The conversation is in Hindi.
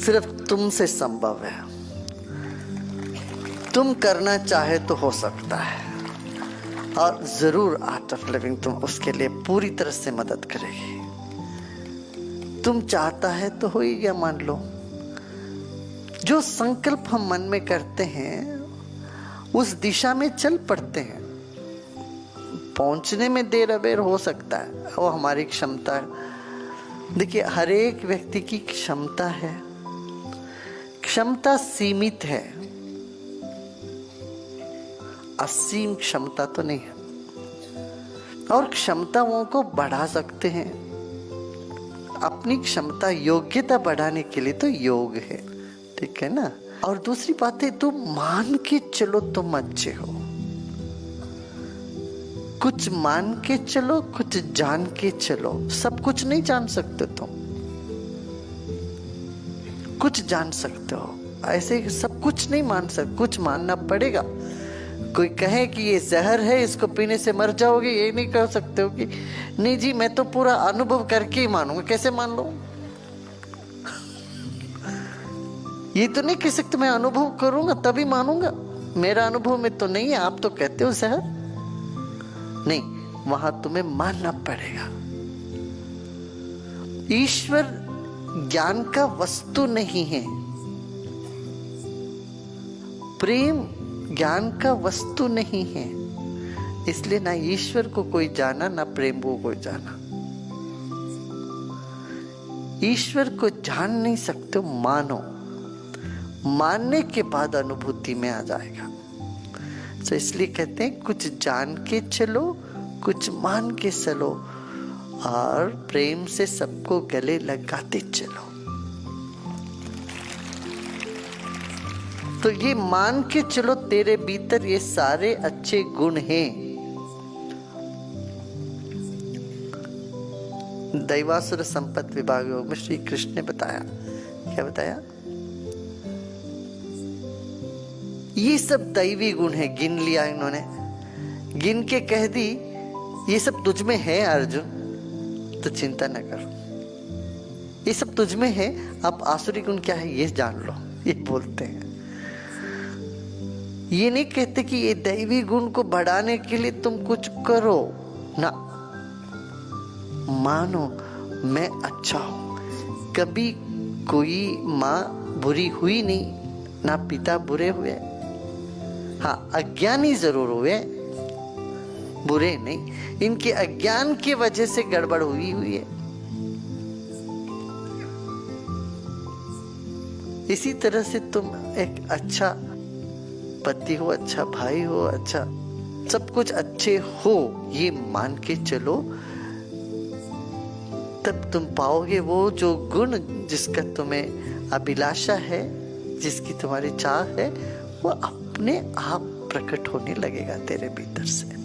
सिर्फ तुमसे संभव है। तुम करना चाहे तो हो सकता है, और जरूर आर्ट ऑफ लिविंग तुम उसके लिए पूरी तरह से मदद करेगी। तुम चाहता है तो हो ही गया, मान लो। जो संकल्प हम मन में करते हैं उस दिशा में चल पड़ते हैं। पहुंचने में देर अबेर हो सकता है, वो हमारी क्षमता है। देखिए, हर एक व्यक्ति की क्षमता है, क्षमता सीमित है, असीम क्षमता तो नहीं है। और क्षमताओं को बढ़ा सकते हैं। अपनी क्षमता, योग्यता बढ़ाने के लिए तो योग है, ठीक है ना। और दूसरी बात है, तुम मान के चलो तुम अच्छे हो। कुछ मान के चलो, कुछ जान के चलो। सब कुछ नहीं जान सकते तुम, कुछ जान सकते हो। ऐसे सब कुछ नहीं मान सकते, कुछ मानना पड़ेगा। कोई कहे कि ये जहर है, इसको पीने से मर जाओगे, ये नहीं कह सकते हो कि नहीं जी मैं तो पूरा अनुभव करके ही मानूंगा। कैसे मान लो? ये तो नहीं कह सकते मैं अनुभव करूंगा तभी मानूंगा। मेरा अनुभव में तो नहीं है, आप तो कहते हो जहर नहीं। वहां तुम्हें मानना पड़ेगा। ईश्वर ज्ञान का वस्तु नहीं है, प्रेम ज्ञान का वस्तु नहीं है। इसलिए ना ईश्वर को कोई जाना, ना प्रेम को कोई जाना। ईश्वर को जान नहीं सकते, मानो। मानने के बाद अनुभूति में आ जाएगा। तो इसलिए कहते हैं कुछ जान के चलो, कुछ मान के चलो, और प्रेम से सबको गले लगाते चलो। तो ये मान के चलो, तेरे भीतर ये सारे अच्छे गुण हैं। दैवासुर संपत्ति विभाग योग में श्री कृष्ण ने बताया, क्या बताया? ये सब दैवी गुण है। गिन लिया इन्होंने, गिन के कह दी ये सब तुझ में है अर्जुन, तो चिंता न करो, ये सब तुझ में है। अब आसुरी गुण क्या है ये जान लो, ये बोलते हैं। ये नहीं कहते कि ये दैवी गुण को बढ़ाने के लिए तुम कुछ करो ना। मानो मैं अच्छा हूं। कभी कोई माँ बुरी हुई नहीं, ना पिता बुरे हुए। हाँ, अज्ञानी जरूर हुए, बुरे नहीं। इनके अज्ञान की वजह से गड़बड़ हुई है। इसी तरह से तुम एक अच्छा पति हो, अच्छा भाई हो, अच्छा सब कुछ अच्छे हो, ये मान के चलो। तब तुम पाओगे वो जो गुण जिसका तुम्हें अभिलाषा है, जिसकी तुम्हारी चाह है, वो अपने आप प्रकट होने लगेगा तेरे भीतर से।